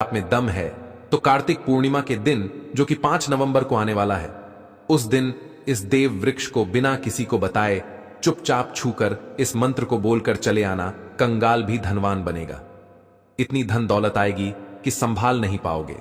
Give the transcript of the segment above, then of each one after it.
आप में दम है तो कार्तिक पूर्णिमा के दिन, जो कि 5 नवंबर को आने वाला है, उस दिन इस देव वृक्ष को बिना किसी को बताए चुपचाप छूकर इस मंत्र को बोलकर चले आना। कंगाल भी धनवान बनेगा। इतनी धन दौलत आएगी कि संभाल नहीं पाओगे।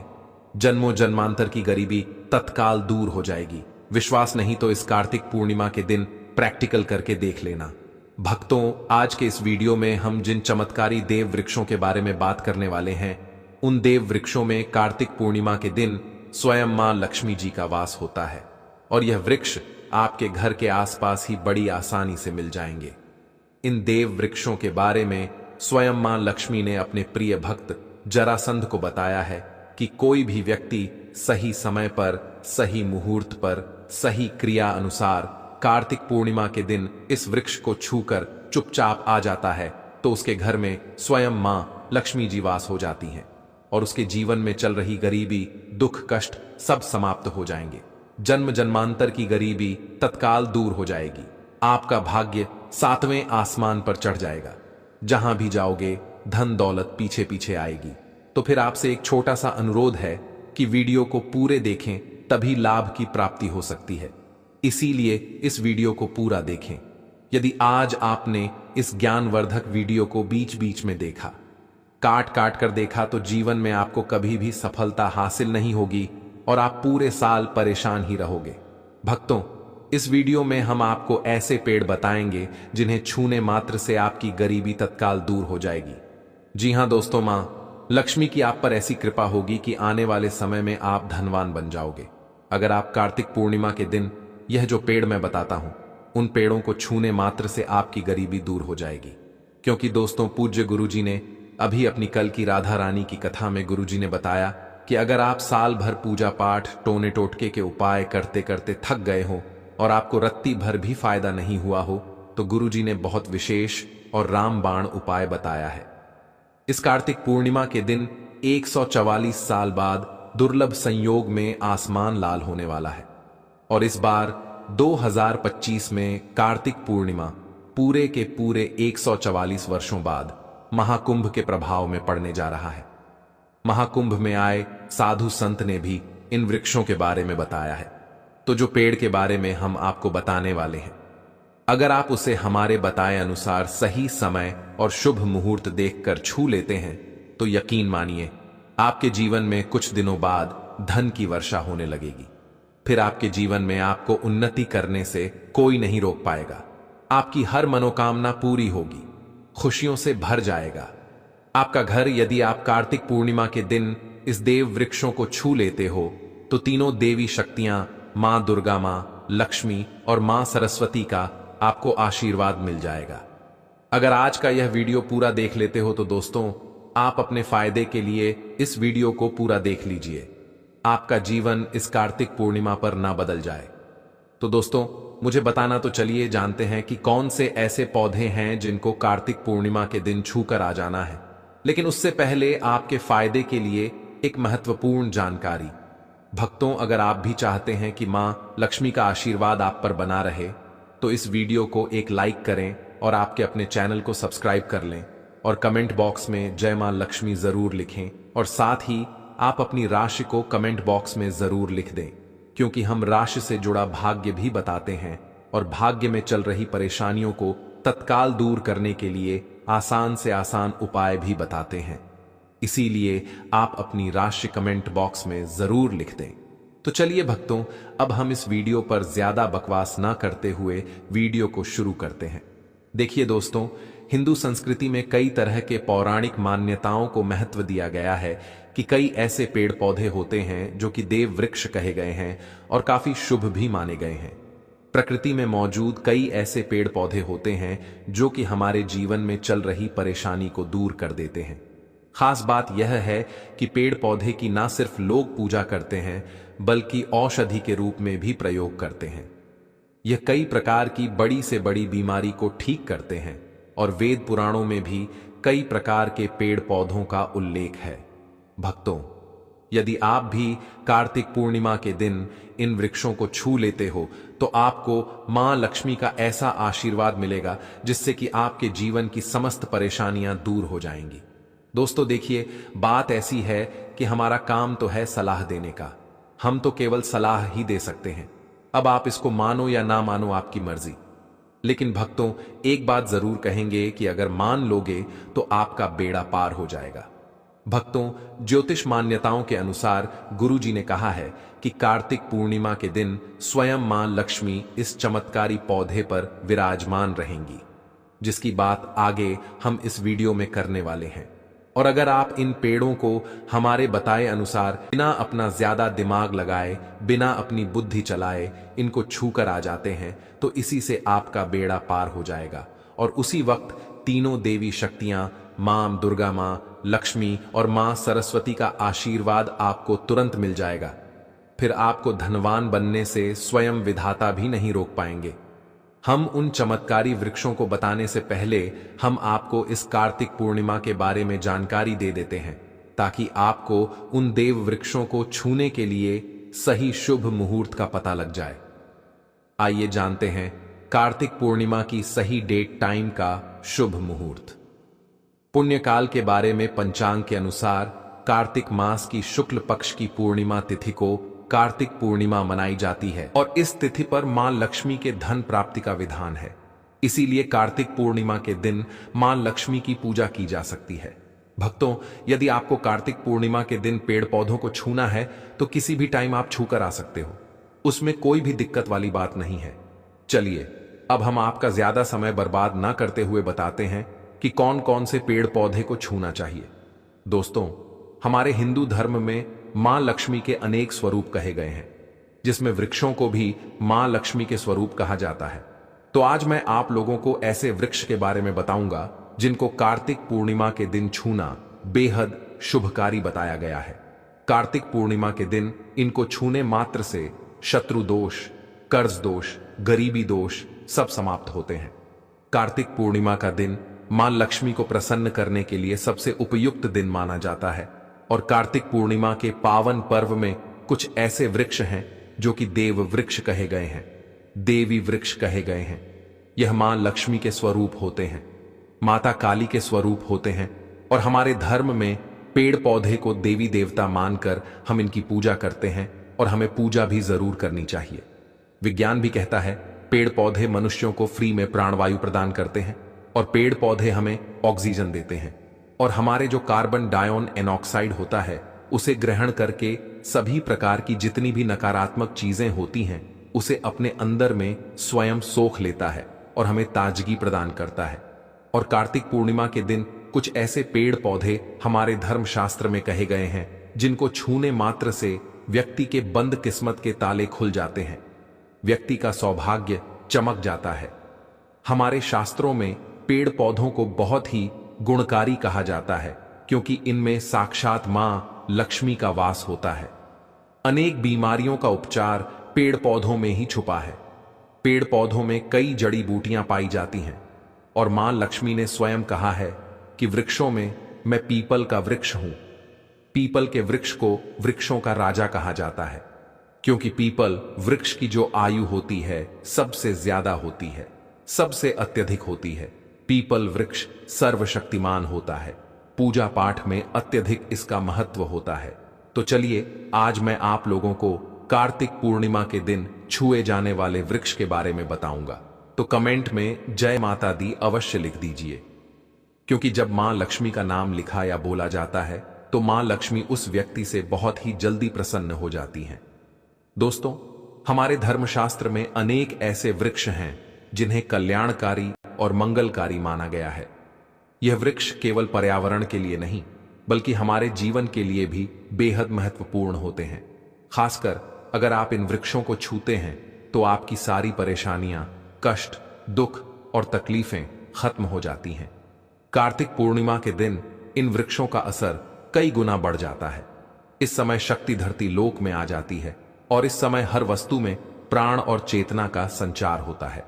जन्मों जन्मांतर की गरीबी तत्काल दूर हो जाएगी। विश्वास नहीं तो इस कार्तिक पूर्णिमा के दिन प्रैक्टिकल करके देख लेना। भक्तों, आज के इस वीडियो में हम जिन चमत्कारी देव वृक्षों के बारे में बात करने वाले हैं, उन देव वृक्षों में कार्तिक पूर्णिमा के दिन स्वयं मां लक्ष्मी जी का वास होता है और यह वृक्ष आपके घर के आसपास ही बड़ी आसानी से मिल जाएंगे। इन देव वृक्षों के बारे में स्वयं मां लक्ष्मी ने अपने प्रिय भक्त जरासंध को बताया है कि कोई भी व्यक्ति सही समय पर, सही मुहूर्त पर, सही क्रिया अनुसार कार्तिक पूर्णिमा के दिन इस वृक्ष को छूकर चुपचाप आ जाता है तो उसके घर में स्वयं मां लक्ष्मी जी वास हो जाती हैं और उसके जीवन में चल रही गरीबी, दुख, कष्ट सब समाप्त हो जाएंगे। जन्म जन्मांतर की गरीबी तत्काल दूर हो जाएगी। आपका भाग्य 7वें आसमान पर चढ़ जाएगा। जहां भी जाओगे धन दौलत पीछे पीछे आएगी। तो फिर आपसे एक छोटा सा अनुरोध है कि वीडियो को पूरे देखें, तभी लाभ की प्राप्ति हो सकती है। इसीलिए इस वीडियो को पूरा देखें। यदि आज आपने इस ज्ञानवर्धक वीडियो को बीच बीच में देखा, काट काट कर देखा, तो जीवन में आपको कभी भी सफलता हासिल नहीं होगी और आप पूरे साल परेशान ही रहोगे। भक्तों, इस वीडियो में हम आपको ऐसे पेड़ बताएंगे जिन्हें छूने मात्र से आपकी गरीबी तत्काल दूर हो जाएगी। जी हां दोस्तों, मां लक्ष्मी की आप पर ऐसी कृपा होगी कि आने वाले समय में आप धनवान बन जाओगे। अगर आप कार्तिक पूर्णिमा के दिन यह जो पेड़ मैं बताता हूं, उन पेड़ों को छूने मात्र से आपकी गरीबी दूर हो जाएगी। क्योंकि दोस्तों, पूज्य गुरुजी ने अभी अपनी कल की राधा रानी की कथा में गुरुजी ने बताया कि अगर आप साल भर पूजा पाठ, टोने टोटके के उपाय करते करते थक गए हो और आपको रत्ती भर भी फायदा नहीं हुआ हो, तो गुरुजी ने बहुत विशेष और रामबाण उपाय बताया है। इस कार्तिक पूर्णिमा के दिन 144 साल बाद दुर्लभ संयोग में आसमान लाल होने वाला है और इस बार 2025 में कार्तिक पूर्णिमा पूरे के पूरे 144 वर्षों बाद महाकुंभ के प्रभाव में पड़ने जा रहा है। महाकुंभ में आए साधु संत ने भी इन वृक्षों के बारे में बताया है। तो जो पेड़ के बारे में हम आपको बताने वाले हैं, अगर आप उसे हमारे बताए अनुसार सही समय और शुभ मुहूर्त देखकर छू लेते हैं, तो यकीन मानिए आपके जीवन में कुछ दिनों बाद धन की वर्षा होने लगेगी। फिर आपके जीवन में आपको उन्नति करने से कोई नहीं रोक पाएगा। आपकी हर मनोकामना पूरी होगी, खुशियों से भर जाएगा। आपका घर, यदि आप कार्तिक पूर्णिमा के दिन इस देव वृक्षों को छू लेते हो, तो तीनों देवी शक्तियां, मां दुर्गा, मां लक्ष्मी और मां सरस्वती का आपको आशीर्वाद मिल जाएगा। अगर आज का यह वीडियो पूरा देख लेते हो तो दोस्तों, आप अपने फायदे के लिए इस वीडियो को पूरा देख लीजिए। आपका जीवन इस कार्तिक पूर्णिमा पर ना बदल जाए। तो दोस्तों, मुझे बताना तो चलिए जानते हैं कि कौन से ऐसे पौधे हैं जिनको कार्तिक पूर्णिमा के दिन छूकर आ जाना है। लेकिन उससे पहले आपके फायदे के लिए एक महत्वपूर्ण जानकारी। भक्तों, अगर आप भी चाहते हैं कि मां लक्ष्मी का आशीर्वाद आप पर बना रहे, तो इस वीडियो को एक लाइक करें और आपके अपने चैनल को सब्सक्राइब कर लें और कमेंट बॉक्स में जय मां लक्ष्मी जरूर लिखें और साथ ही आप अपनी राशि को कमेंट बॉक्स में जरूर लिख दें, क्योंकि हम राशि से जुड़ा भाग्य भी बताते हैं और भाग्य में चल रही परेशानियों को तत्काल दूर करने के लिए आसान से आसान उपाय भी बताते हैं। इसीलिए आप अपनी राशि कमेंट बॉक्स में जरूर लिख दें। तो चलिए भक्तों, अब हम इस वीडियो पर ज्यादा बकवास ना करते हुए वीडियो को शुरू करते हैं। देखिए दोस्तों, हिंदू संस्कृति में कई तरह के पौराणिक मान्यताओं को महत्व दिया गया है कि कई ऐसे पेड़ पौधे होते हैं जो कि देव वृक्ष कहे गए हैं और काफी शुभ भी माने गए हैं। प्रकृति में मौजूद कई ऐसे पेड़ पौधे होते हैं जो कि हमारे जीवन में चल रही परेशानी को दूर कर देते हैं। खास बात यह है कि पेड़ पौधे की ना सिर्फ लोग पूजा करते हैं, बल्कि औषधि के रूप में भी प्रयोग करते हैं। यह कई प्रकार की बड़ी से बड़ी बीमारी को ठीक करते हैं और वेद पुराणों में भी कई प्रकार के पेड़ पौधों का उल्लेख है। भक्तों, यदि आप भी कार्तिक पूर्णिमा के दिन इन वृक्षों को छू लेते हो, तो आपको मां लक्ष्मी का ऐसा आशीर्वाद मिलेगा जिससे कि आपके जीवन की समस्त परेशानियां दूर हो जाएंगी। दोस्तों देखिए, बात ऐसी है कि हमारा काम तो है सलाह देने का, हम तो केवल सलाह ही दे सकते हैं। अब आप इसको मानो या ना मानो आपकी मर्जी। लेकिन भक्तों, एक बात जरूर कहेंगे कि अगर मान लोगे तो आपका बेड़ा पार हो जाएगा। भक्तों, ज्योतिष मान्यताओं के अनुसार गुरुजी ने कहा है कि कार्तिक पूर्णिमा के दिन स्वयं मां लक्ष्मी इस चमत्कारी पौधे पर विराजमान रहेंगी, जिसकी बात आगे हम इस वीडियो में करने वाले हैं। और अगर आप इन पेड़ों को हमारे बताए अनुसार बिना अपना ज्यादा दिमाग लगाए, बिना अपनी बुद्धि चलाए इनको छूकर आ जाते हैं, तो इसी से आपका बेड़ा पार हो जाएगा। और उसी वक्त तीनों देवी शक्तियां, मां दुर्गा, मां लक्ष्मी और मां सरस्वती का आशीर्वाद आपको तुरंत मिल जाएगा। फिर आपको धनवान बनने से स्वयं विधाता भी नहीं रोक पाएंगे। हम उन चमत्कारी वृक्षों को बताने से पहले हम आपको इस कार्तिक पूर्णिमा के बारे में जानकारी दे देते हैं, ताकि आपको उन देव वृक्षों को छूने के लिए सही शुभ मुहूर्त का पता लग जाए। आइए जानते हैं कार्तिक पूर्णिमा की सही डेट टाइम का शुभ मुहूर्त। पुण्यकाल के बारे में पंचांग के अनुसार कार्तिक मास की शुक्ल पक्ष की पूर्णिमा तिथि को कार्तिक पूर्णिमा मनाई जाती है और इस तिथि पर मां लक्ष्मी के धन प्राप्ति का विधान है। इसीलिए कार्तिक पूर्णिमा के दिन मां लक्ष्मी की पूजा की जा सकती है। भक्तों, यदि आपको कार्तिक पूर्णिमा के दिन पेड़ पौधों को छूना है तो किसी भी टाइम आप छूकर आ सकते हो, उसमें कोई भी दिक्कत वाली बात नहीं है। चलिए अब हम आपका ज्यादा समय बर्बाद ना करते हुए बताते हैं कि कौन कौन से पेड़ पौधे को छूना चाहिए। दोस्तों, हमारे हिंदू धर्म में मां लक्ष्मी के अनेक स्वरूप कहे गए हैं, जिसमें वृक्षों को भी मां लक्ष्मी के स्वरूप कहा जाता है। तो आज मैं आप लोगों को ऐसे वृक्ष के बारे में बताऊंगा जिनको कार्तिक पूर्णिमा के दिन छूना बेहद शुभकारी बताया गया है। कार्तिक पूर्णिमा के दिन इनको छूने मात्र से शत्रु दोष, कर्ज दोष, गरीबी दोष सब समाप्त होते हैं। कार्तिक पूर्णिमा का दिन मां लक्ष्मी को प्रसन्न करने के लिए सबसे उपयुक्त दिन माना जाता है। और कार्तिक पूर्णिमा के पावन पर्व में कुछ ऐसे वृक्ष हैं जो कि देव वृक्ष कहे गए हैं, देवी वृक्ष कहे गए हैं। यह मां लक्ष्मी के स्वरूप होते हैं, माता काली के स्वरूप होते हैं। और हमारे धर्म में पेड़ पौधे को देवी देवता मानकर हम इनकी पूजा करते हैं और हमें पूजा भी जरूर करनी चाहिए। विज्ञान भी कहता है पेड़ पौधे मनुष्यों को फ्री में प्राणवायु प्रदान करते हैं और पेड़ पौधे हमें ऑक्सीजन देते हैं। और हमारे जो कार्बन डाइऑक्साइड ऑक्साइड होता है उसे ग्रहण करके सभी प्रकार की जितनी भी नकारात्मक चीजें होती हैं उसे अपने अंदर में स्वयं सोख लेता है और हमें ताजगी प्रदान करता है। और कार्तिक पूर्णिमा के दिन कुछ ऐसे पेड़ पौधे हमारे धर्मशास्त्र में कहे गए हैं जिनको छूने मात्र से व्यक्ति के बंद किस्मत के ताले खुल जाते हैं, व्यक्ति का सौभाग्य चमक जाता है। हमारे शास्त्रों में पेड़ पौधों को बहुत ही गुणकारी कहा जाता है, क्योंकि इनमें साक्षात मां लक्ष्मी का वास होता है। अनेक बीमारियों का उपचार पेड़ पौधों में ही छुपा है। पेड़ पौधों में कई जड़ी बूटियां पाई जाती हैं और मां लक्ष्मी ने स्वयं कहा है कि वृक्षों में मैं पीपल का वृक्ष हूं। पीपल के वृक्ष को वृक्षों का राजा कहा जाता है, क्योंकि पीपल वृक्ष की जो आयु होती है सबसे ज्यादा होती है, सबसे अत्यधिक होती है। पीपल वृक्ष सर्वशक्तिमान होता है, पूजा पाठ में अत्यधिक इसका महत्व होता है। तो चलिए आज मैं आप लोगों को कार्तिक पूर्णिमा के दिन छुए जाने वाले वृक्ष के बारे में बताऊंगा। तो कमेंट में जय माता दी अवश्य लिख दीजिए, क्योंकि जब मां लक्ष्मी का नाम लिखा या बोला जाता है तो मां लक्ष्मी उस व्यक्ति से बहुत ही जल्दी प्रसन्न हो जाती हैं। दोस्तों, हमारे धर्मशास्त्र में अनेक ऐसे वृक्ष हैं जिन्हें कल्याणकारी और मंगलकारी माना गया है। यह वृक्ष केवल पर्यावरण के लिए नहीं बल्कि हमारे जीवन के लिए भी बेहद महत्वपूर्ण होते हैं। खासकर अगर आप इन वृक्षों को छूते हैं तो आपकी सारी परेशानियां, कष्ट, दुख और तकलीफें खत्म हो जाती हैं। कार्तिक पूर्णिमा के दिन इन वृक्षों का असर कई गुना बढ़ जाता है। इस समय शक्ति धरती लोक में आ जाती है और इस समय हर वस्तु में प्राण और चेतना का संचार होता है।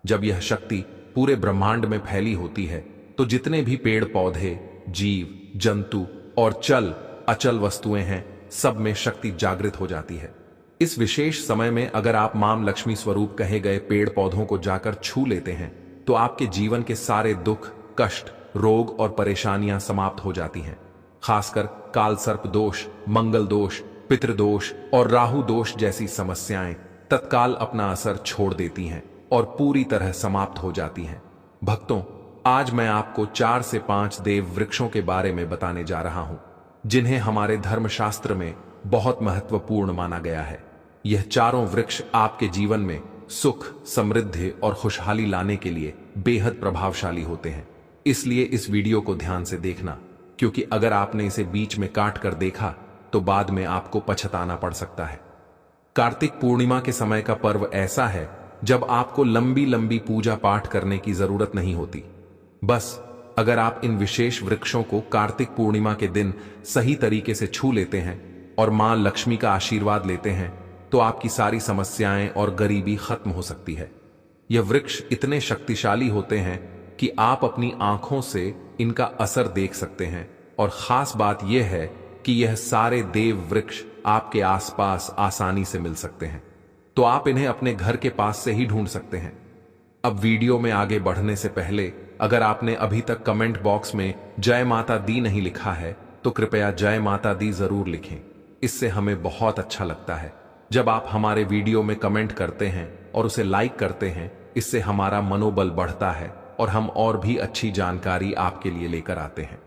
जब यह शक्ति पूरे ब्रह्मांड में फैली होती है तो जितने भी पेड़ पौधे, जीव जंतु और चल अचल वस्तुएं हैं, सब में शक्ति जागृत हो जाती है। इस विशेष समय में अगर आप मां लक्ष्मी स्वरूप कहे गए पेड़ पौधों को जाकर छू लेते हैं तो आपके जीवन के सारे दुख, कष्ट रोग और परेशानियां समाप्त हो जाती हैं। खासकर काल सर्प दोष, मंगल दोष, पितृदोष और राहु दोष जैसी समस्याएं तत्काल अपना असर छोड़ देती हैं और पूरी तरह समाप्त हो जाती हैं। भक्तों, आज मैं आपको 4 से 5 देव वृक्षों के बारे में बताने जा रहा हूं, जिन्हें हमारे धर्मशास्त्र में बहुत महत्वपूर्ण माना गया है। यह चारों वृक्ष आपके जीवन में सुख, समृद्धि और खुशहाली लाने के लिए बेहद प्रभावशाली होते हैं। इसलिए इस वीडियो को ध्यान से देखना, क्योंकि अगर आपने इसे बीच में काट कर देखा तो बाद में आपको पछताना पड़ सकता है। कार्तिक पूर्णिमा के समय का पर्व ऐसा है जब आपको लंबी लंबी पूजा पाठ करने की जरूरत नहीं होती। बस अगर आप इन विशेष वृक्षों को कार्तिक पूर्णिमा के दिन सही तरीके से छू लेते हैं और मां लक्ष्मी का आशीर्वाद लेते हैं तो आपकी सारी समस्याएं और गरीबी खत्म हो सकती है। यह वृक्ष इतने शक्तिशाली होते हैं कि आप अपनी आंखों से इनका असर देख सकते हैं, और खास बात यह है कि यह सारे देव वृक्ष आपके आसपास आसानी से मिल सकते हैं, तो आप इन्हें अपने घर के पास से ही ढूंढ सकते हैं। अब वीडियो में आगे बढ़ने से पहले अगर आपने अभी तक कमेंट बॉक्स में जय माता दी नहीं लिखा है तो कृपया जय माता दी जरूर लिखें। इससे हमें बहुत अच्छा लगता है जब आप हमारे वीडियो में कमेंट करते हैं और उसे लाइक करते हैं। इससे हमारा मनोबल बढ़ता है और हम और भी अच्छी जानकारी आपके लिए लेकर आते हैं।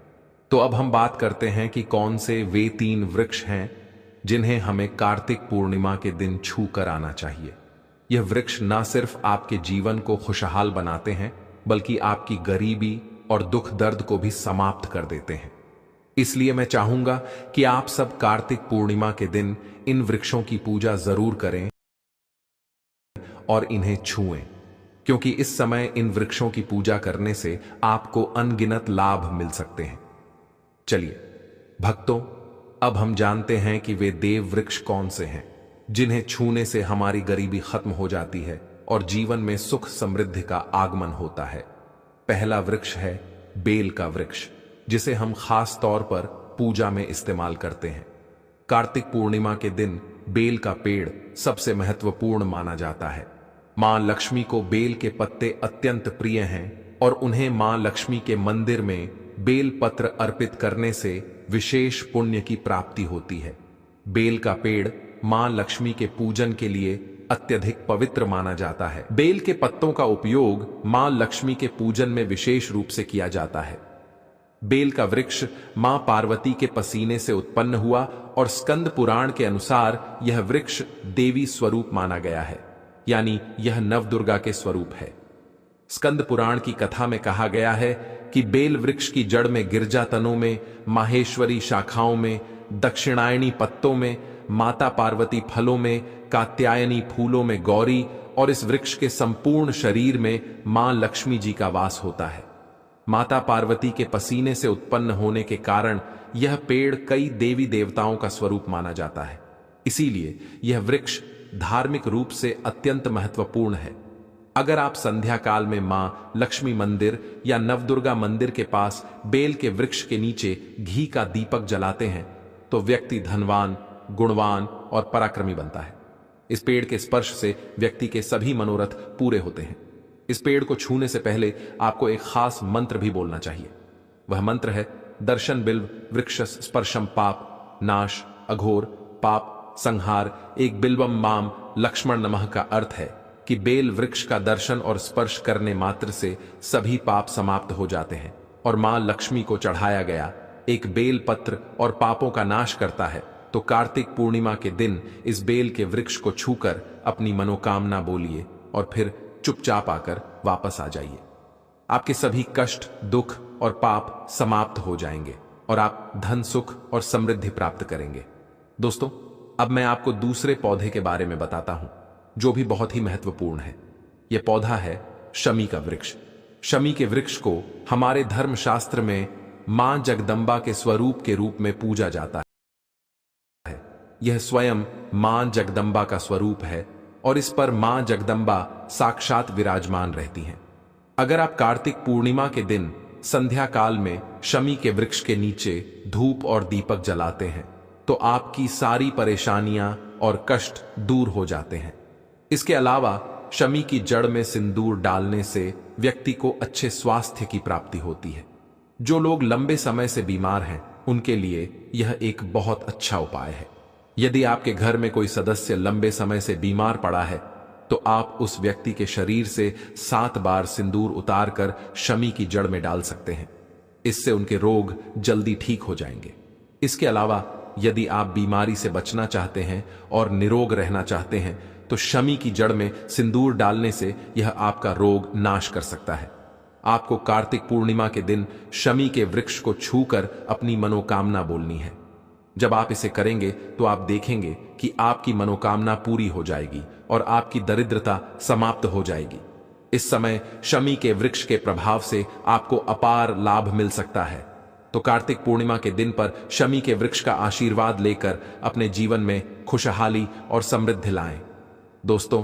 तो अब हम बात करते हैं कि कौन से वे 3 वृक्ष हैं जिन्हें हमें कार्तिक पूर्णिमा के दिन छू कर आना चाहिए। यह वृक्ष न सिर्फ आपके जीवन को खुशहाल बनाते हैं, बल्कि आपकी गरीबी और दुख दर्द को भी समाप्त कर देते हैं। इसलिए मैं चाहूंगा कि आप सब कार्तिक पूर्णिमा के दिन इन वृक्षों की पूजा जरूर करें और इन्हें छुएं, क्योंकि इस समय इन वृक्षों की पूजा करने से आपको अनगिनत लाभ मिल सकते हैं। चलिए भक्तों, अब हम जानते हैं कि वे देव वृक्ष कौन से हैं जिन्हें छूने से हमारी गरीबी खत्म हो जाती है और जीवन में सुख समृद्धि का आगमन होता है। पहला वृक्ष है बेल का वृक्ष, जिसे हम खास तौर पर पूजा में इस्तेमाल करते हैं। कार्तिक पूर्णिमा के दिन बेल का पेड़ सबसे महत्वपूर्ण माना जाता है। मां लक्ष्मी को बेल के पत्ते अत्यंत प्रिय हैं और उन्हें मां लक्ष्मी के मंदिर में बेल पत्र अर्पित करने से विशेष पुण्य की प्राप्ति होती है। बेल का पेड़ मां लक्ष्मी के पूजन के लिए अत्यधिक पवित्र माना जाता है। बेल के पत्तों का उपयोग मां लक्ष्मी के पूजन में विशेष रूप से किया जाता है। बेल का वृक्ष मां पार्वती के पसीने से उत्पन्न हुआ और स्कंद पुराण के अनुसार यह वृक्ष देवी स्वरूप माना गया है, यानी यह नवदुर्गा के स्वरूप है। स्कंद पुराण की कथा में कहा गया है कि बेल वृक्ष की जड़ में गिरजा तनों में, माहेश्वरी शाखाओं में, दक्षिणायनी पत्तों में, माता पार्वती फलों में, कात्यायनी फूलों में गौरी और इस वृक्ष के संपूर्ण शरीर में मां लक्ष्मी जी का वास होता है। माता पार्वती के पसीने से उत्पन्न होने के कारण यह पेड़ कई देवी देवताओं का स्वरूप माना जाता है। इसीलिए यह वृक्ष धार्मिक रूप से अत्यंत महत्वपूर्ण है। अगर आप संध्या काल में मां लक्ष्मी मंदिर या नवदुर्गा मंदिर के पास बेल के वृक्ष के नीचे घी का दीपक जलाते हैं तो व्यक्ति धनवान, गुणवान और पराक्रमी बनता है। इस पेड़ के स्पर्श से व्यक्ति के सभी मनोरथ पूरे होते हैं। इस पेड़ को छूने से पहले आपको एक खास मंत्र भी बोलना चाहिए। वह मंत्र है दर्शन बिल्व वृक्ष स्पर्शम पाप नाश अघोर पाप संहार एक बिल्वम माम लक्ष्मण नमः का अर्थ है कि बेल वृक्ष का दर्शन और स्पर्श करने मात्र से सभी पाप समाप्त हो जाते हैं और मां लक्ष्मी को चढ़ाया गया एक बेल पत्र और पापों का नाश करता है। तो कार्तिक पूर्णिमा के दिन इस बेल के वृक्ष को छूकर अपनी मनोकामना बोलिए और फिर चुपचाप आकर वापस आ जाइए। आपके सभी कष्ट, दुख और पाप समाप्त हो जाएंगे और आप धन, सुख और समृद्धि प्राप्त करेंगे। दोस्तों, अब मैं आपको दूसरे पौधे के बारे में बताता हूं जो भी बहुत ही महत्वपूर्ण है। यह पौधा है शमी का वृक्ष। शमी के वृक्ष को हमारे धर्मशास्त्र में मां जगदंबा के स्वरूप के रूप में पूजा जाता है। यह स्वयं मां जगदंबा का स्वरूप है और इस पर मां जगदंबा साक्षात विराजमान रहती हैं। अगर आप कार्तिक पूर्णिमा के दिन संध्या काल में शमी के वृक्ष के नीचे धूप और दीपक जलाते हैं तो आपकी सारी परेशानियां और कष्ट दूर हो जाते हैं। इसके अलावा शमी की जड़ में सिंदूर डालने से व्यक्ति को अच्छे स्वास्थ्य की प्राप्ति होती है। जो लोग लंबे समय से बीमार हैं उनके लिए यह एक बहुत अच्छा उपाय है। यदि आपके घर में कोई सदस्य लंबे समय से बीमार पड़ा है तो आप उस व्यक्ति के शरीर से 7 बार सिंदूर उतारकर शमी की जड़ में डाल सकते हैं। इससे उनके रोग जल्दी ठीक हो जाएंगे। इसके अलावा यदि आप बीमारी से बचना चाहते हैं और निरोग रहना चाहते हैं तो शमी की जड़ में सिंदूर डालने से यह आपका रोग नाश कर सकता है। आपको कार्तिक पूर्णिमा के दिन शमी के वृक्ष को छूकर अपनी मनोकामना बोलनी है। जब आप इसे करेंगे तो आप देखेंगे कि आपकी मनोकामना पूरी हो जाएगी और आपकी दरिद्रता समाप्त हो जाएगी। इस समय शमी के वृक्ष के प्रभाव से आपको अपार लाभ मिल सकता है। तो कार्तिक पूर्णिमा के दिन पर शमी के वृक्ष का आशीर्वाद लेकर अपने जीवन में खुशहाली और समृद्धि लाएं। दोस्तों,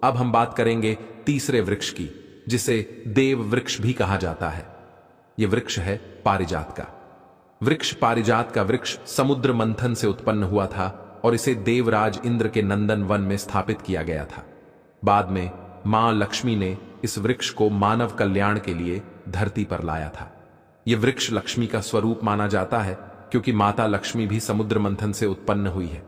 अब हम बात करेंगे तीसरे वृक्ष की, जिसे देव वृक्ष भी कहा जाता है। यह वृक्ष है पारिजात का वृक्ष। पारिजात का वृक्ष समुद्र मंथन से उत्पन्न हुआ था और इसे देवराज इंद्र के नंदन वन में स्थापित किया गया था। बाद में मां लक्ष्मी ने इस वृक्ष को मानव कल्याण के लिए धरती पर लाया था। यह वृक्ष लक्ष्मी का स्वरूप माना जाता है क्योंकि माता लक्ष्मी भी समुद्र मंथन से उत्पन्न हुई है।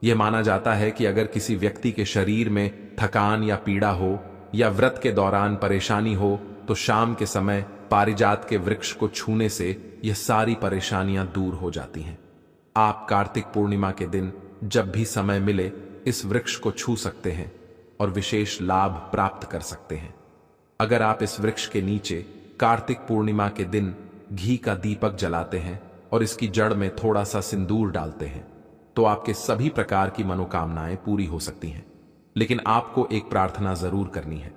यह माना जाता है कि अगर किसी व्यक्ति के शरीर में थकान या पीड़ा हो या व्रत के दौरान परेशानी हो तो शाम के समय पारिजात के वृक्ष को छूने से यह सारी परेशानियां दूर हो जाती हैं। आप कार्तिक पूर्णिमा के दिन जब भी समय मिले इस वृक्ष को छू सकते हैं और विशेष लाभ प्राप्त कर सकते हैं। अगर आप इस वृक्ष के नीचे कार्तिक पूर्णिमा के दिन घी का दीपक जलाते हैं और इसकी जड़ में थोड़ा सा सिंदूर डालते हैं तो आपके सभी प्रकार की मनोकामनाएं पूरी हो सकती हैं। लेकिन आपको एक प्रार्थना जरूर करनी है।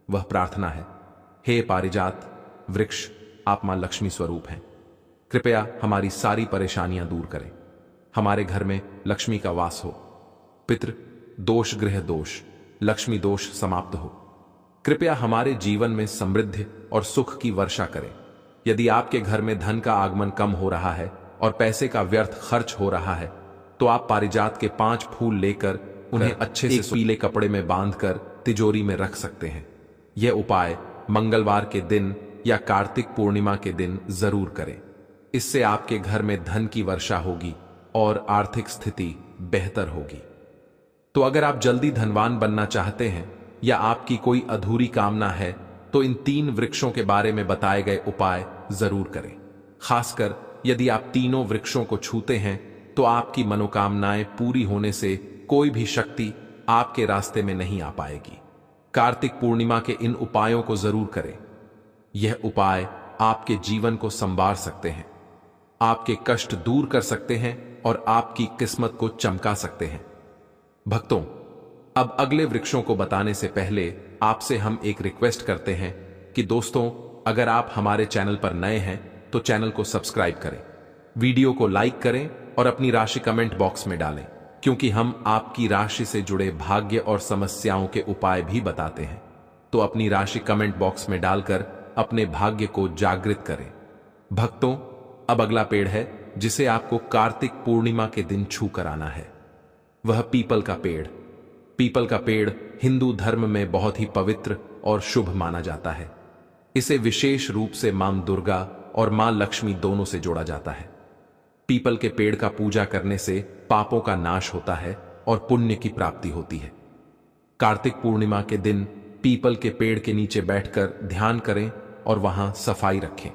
वह प्रार्थना है, हे पारिजात वृक्ष, आप मां लक्ष्मी स्वरूप हैं। कृपया हमारी सारी परेशानियां दूर करें। हमारे घर में लक्ष्मी का वास हो। पितृ दोष, गृह दोष, लक्ष्मी दोष समाप्त हो। कृपया हमारे जीवन में समृद्धि और सुख की वर्षा करें। यदि आपके घर में धन का आगमन कम हो रहा है और पैसे का व्यर्थ खर्च हो रहा है तो आप पारिजात के 5 फूल लेकर उन्हें अच्छे से पीले कपड़े में बांधकर तिजोरी में रख सकते हैं। यह उपाय मंगलवार के दिन या कार्तिक पूर्णिमा के दिन जरूर करें। इससे आपके घर में धन की वर्षा होगी और आर्थिक स्थिति बेहतर होगी। तो अगर आप जल्दी धनवान बनना चाहते हैं या आपकी कोई अधूरी कामना है तो इन 3 वृक्षों के बारे में बताए गए उपाय जरूर करें। खासकर यदि आप तीनों वृक्षों को छूते हैं तो आपकी मनोकामनाएं पूरी होने से कोई भी शक्ति आपके रास्ते में नहीं आ पाएगी। कार्तिक पूर्णिमा के इन उपायों को जरूर करें। यह उपाय आपके जीवन को संवार सकते हैं, आपके कष्ट दूर कर सकते हैं और आपकी किस्मत को चमका सकते हैं। भक्तों, अब अगले वृक्षों को बताने से पहले आपसे हम एक रिक्वेस्ट करते हैं कि दोस्तों, अगर आप हमारे चैनल पर नए हैं तो चैनल को सब्सक्राइब करें, वीडियो को लाइक करें और अपनी राशि कमेंट बॉक्स में डालें, क्योंकि हम आपकी राशि से जुड़े भाग्य और समस्याओं के उपाय भी बताते हैं। तो अपनी राशि कमेंट बॉक्स में डालकर अपने भाग्य को जागृत करें। भक्तों, अब अगला पेड़ है जिसे आपको कार्तिक पूर्णिमा के दिन छू कर आना है। वह पीपल का पेड़। पीपल का पेड़ हिंदू धर्म में बहुत ही पवित्र और शुभ माना जाता है। इसे विशेष रूप से मां दुर्गा और मां लक्ष्मी दोनों से जोड़ा जाता है। पीपल के पेड़ का पूजा करने से पापों का नाश होता है और पुण्य की प्राप्ति होती है। कार्तिक पूर्णिमा के दिन पीपल के पेड़ के नीचे बैठकर ध्यान करें और वहां सफाई रखें।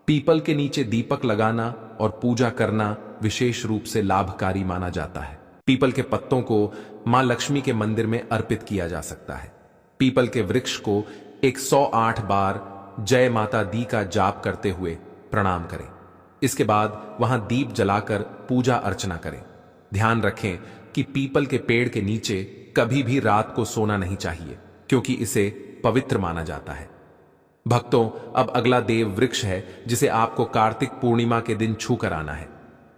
पीपल के नीचे दीपक लगाना और पूजा करना विशेष रूप से लाभकारी माना जाता है। पीपल के पत्तों को मां लक्ष्मी के मंदिर में अर्पित किया जा सकता है। पीपल के वृक्ष को 108 बार जय माता दी का जाप करते हुए प्रणाम करें। इसके बाद वहां दीप जलाकर पूजा अर्चना करें। ध्यान रखें कि पीपल के पेड़ के नीचे कभी भी रात को सोना नहीं चाहिए, क्योंकि इसे पवित्र माना जाता है। भक्तों, अब अगला देव वृक्ष है जिसे आपको कार्तिक पूर्णिमा के दिन छू कर आना है।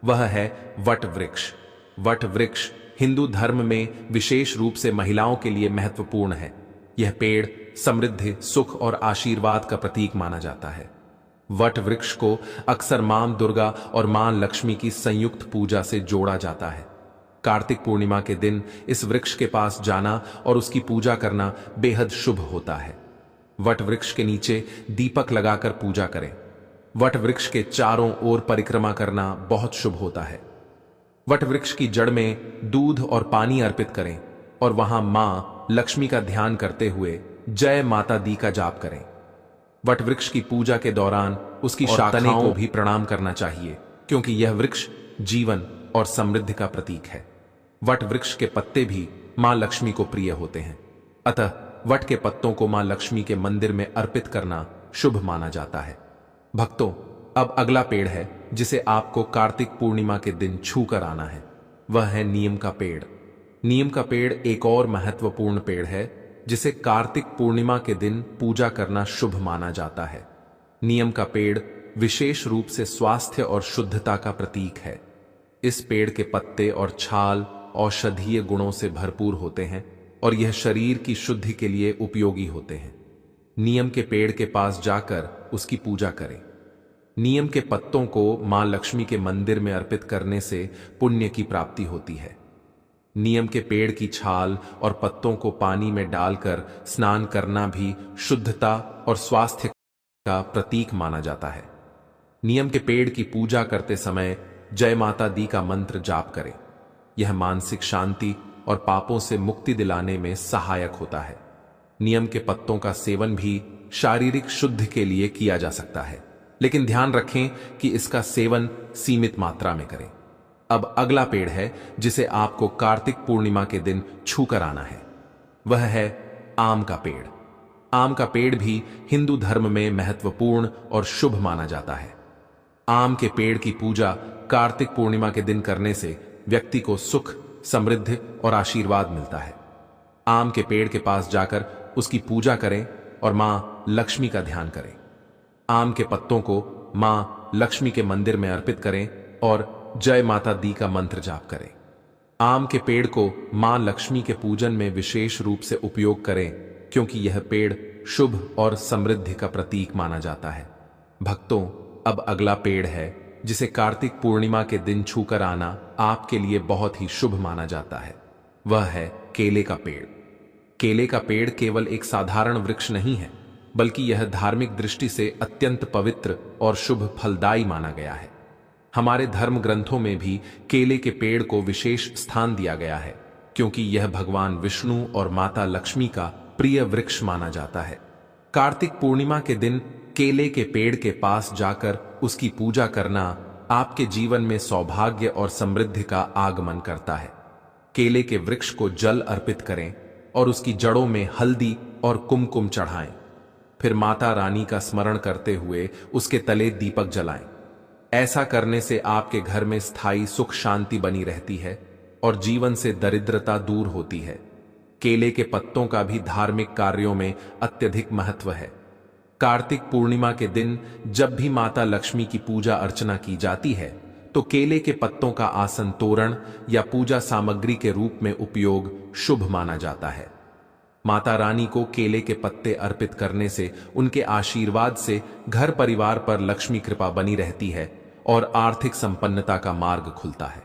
वह है वट वृक्ष। वट वृक्ष हिंदू धर्म में विशेष रूप से महिलाओं के लिए महत्वपूर्ण है। यह पेड़ समृद्धि, सुख और आशीर्वाद का प्रतीक माना जाता है। वट वृक्ष को अक्सर मां दुर्गा और मां लक्ष्मी की संयुक्त पूजा से जोड़ा जाता है। कार्तिक पूर्णिमा के दिन इस वृक्ष के पास जाना और उसकी पूजा करना बेहद शुभ होता है। वट वृक्ष के नीचे दीपक लगाकर पूजा करें। वट वृक्ष के चारों ओर परिक्रमा करना बहुत शुभ होता है। वट वृक्ष की जड़ में दूध और पानी अर्पित करें और वहां मां लक्ष्मी का ध्यान करते हुए जय माता दी का जाप करें। वट वृक्ष की पूजा के दौरान उसकी शाखाओं को भी प्रणाम करना चाहिए, क्योंकि यह वृक्ष जीवन और समृद्धि का प्रतीक है। वट वृक्ष के पत्ते भी मां लक्ष्मी को प्रिय होते हैं, अतः वट के पत्तों को मां लक्ष्मी के मंदिर में अर्पित करना शुभ माना जाता है। भक्तों, अब अगला पेड़ है जिसे आपको कार्तिक पूर्णिमा के दिन छू कर आना है। वह है नीम का पेड़। नीम का पेड़ एक और महत्वपूर्ण पेड़ है जिसे कार्तिक पूर्णिमा के दिन पूजा करना शुभ माना जाता है। नीम का पेड़ विशेष रूप से स्वास्थ्य और शुद्धता का प्रतीक है। इस पेड़ के पत्ते और छाल औषधीय गुणों से भरपूर होते हैं और यह शरीर की शुद्धि के लिए उपयोगी होते हैं। नीम के पेड़ के पास जाकर उसकी पूजा करें। नीम के पत्तों को मां लक्ष्मी के मंदिर में अर्पित करने से पुण्य की प्राप्ति होती है। नीम के पेड़ की छाल और पत्तों को पानी में डालकर स्नान करना भी शुद्धता और स्वास्थ्य का प्रतीक माना जाता है। नीम के पेड़ की पूजा करते समय जय माता दी का मंत्र जाप करें। यह मानसिक शांति और पापों से मुक्ति दिलाने में सहायक होता है। नीम के पत्तों का सेवन भी शारीरिक शुद्धि के लिए किया जा सकता है, लेकिन ध्यान रखें कि इसका सेवन सीमित मात्रा में करें। अब अगला पेड़ है जिसे आपको कार्तिक पूर्णिमा के दिन छू कर आना है। वह है आम का पेड़। आम का पेड़ भी हिंदू धर्म में महत्वपूर्ण और शुभ माना जाता है। आम के पेड़ की पूजा कार्तिक पूर्णिमा के दिन करने से व्यक्ति को सुख, समृद्धि और आशीर्वाद मिलता है। आम के पेड़ के पास जाकर उसकी पूजा करें और मां लक्ष्मी का ध्यान करें। आम के पत्तों को मां लक्ष्मी के मंदिर में अर्पित करें और जय माता दी का मंत्र जाप करें। आम के पेड़ को मां लक्ष्मी के पूजन में विशेष रूप से उपयोग करें, क्योंकि यह पेड़ शुभ और समृद्धि का प्रतीक माना जाता है। भक्तों, अब अगला पेड़ है जिसे कार्तिक पूर्णिमा के दिन छूकर आना आपके लिए बहुत ही शुभ माना जाता है। वह है केले का पेड़। केले का पेड़ केवल एक साधारण वृक्ष नहीं है, बल्कि यह धार्मिक दृष्टि से अत्यंत पवित्र और शुभ फलदायी माना गया है। हमारे धर्म ग्रंथों में भी केले के पेड़ को विशेष स्थान दिया गया है, क्योंकि यह भगवान विष्णु और माता लक्ष्मी का प्रिय वृक्ष माना जाता है। कार्तिक पूर्णिमा के दिन केले के पेड़ के पास जाकर उसकी पूजा करना आपके जीवन में सौभाग्य और समृद्धि का आगमन करता है। केले के वृक्ष को जल अर्पित करें और उसकी जड़ों में हल्दी और कुमकुम चढ़ाएं। फिर माता रानी का स्मरण करते हुए उसके तले दीपक जलाएं। ऐसा करने से आपके घर में स्थायी सुख शांति बनी रहती है और जीवन से दरिद्रता दूर होती है। केले के पत्तों का भी धार्मिक कार्यों में अत्यधिक महत्व है। कार्तिक पूर्णिमा के दिन जब भी माता लक्ष्मी की पूजा अर्चना की जाती है, तो केले के पत्तों का आसन, तोरण या पूजा सामग्री के रूप में उपयोग शुभ माना जाता है। माता रानी को केले के पत्ते अर्पित करने से उनके आशीर्वाद से घर परिवार पर लक्ष्मी कृपा बनी रहती है और आर्थिक संपन्नता का मार्ग खुलता है।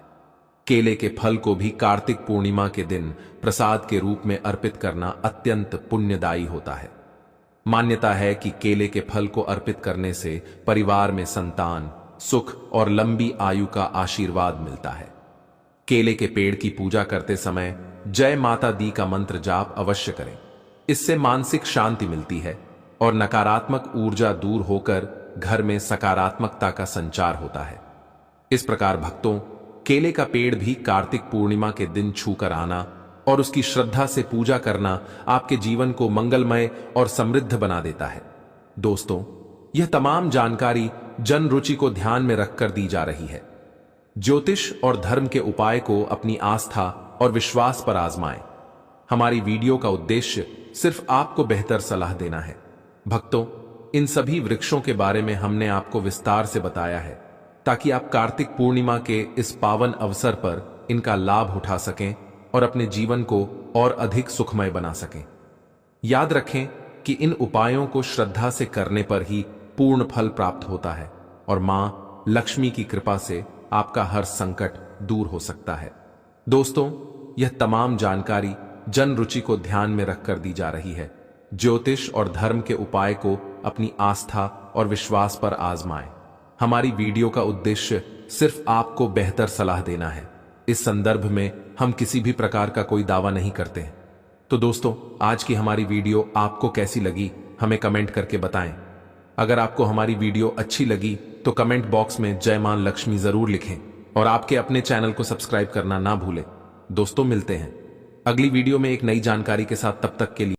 केले के फल को भी कार्तिक पूर्णिमा के दिन प्रसाद के रूप में अर्पित करना अत्यंत पुण्यदायी होता है। मान्यता है कि केले के फल को अर्पित करने से परिवार में संतान, सुख और लंबी आयु का आशीर्वाद मिलता है। केले के पेड़ की पूजा करते समय जय माता दी का मंत्र जाप अवश्य करें। इससे मानसिक शांति मिलती है और नकारात्मक ऊर्जा दूर होकर घर में सकारात्मकता का संचार होता है। इस प्रकार भक्तों, केले का पेड़ भी कार्तिक पूर्णिमा के दिन छूकर आना और उसकी श्रद्धा से पूजा करना आपके जीवन को मंगलमय और समृद्ध बना देता है। दोस्तों, यह तमाम जानकारी जन रुचि को ध्यान में रखकर दी जा रही है। ज्योतिष और धर्म के उपाय को अपनी आस्था और विश्वास पर आजमाएं। हमारी वीडियो का उद्देश्य सिर्फ आपको बेहतर सलाह देना है। भक्तों, इन सभी वृक्षों के बारे में हमने आपको विस्तार से बताया है, ताकि आप कार्तिक पूर्णिमा के इस पावन अवसर पर इनका लाभ उठा सकें और अपने जीवन को और अधिक सुखमय बना सकें। याद रखें कि इन उपायों को श्रद्धा से करने पर ही पूर्ण फल प्राप्त होता है और मां लक्ष्मी की कृपा से आपका हर संकट दूर हो सकता है। दोस्तों, यह तमाम जानकारी जन रुचि को ध्यान में रखकर दी जा रही है। ज्योतिष और धर्म के उपाय को अपनी आस्था और विश्वास पर आजमाएं। हमारी वीडियो का उद्देश्य सिर्फ आपको बेहतर सलाह देना है। इस संदर्भ में हम किसी भी प्रकार का कोई दावा नहीं करते हैं। तो दोस्तों, आज की हमारी वीडियो आपको कैसी लगी हमें कमेंट करके बताएं। अगर आपको हमारी वीडियो अच्छी लगी तो कमेंट बॉक्स में जय मां लक्ष्मी जरूर लिखें और आपके अपने चैनल को सब्सक्राइब करना ना भूलें। दोस्तों, मिलते हैं अगली वीडियो में एक नई जानकारी के साथ। तब तक के लिए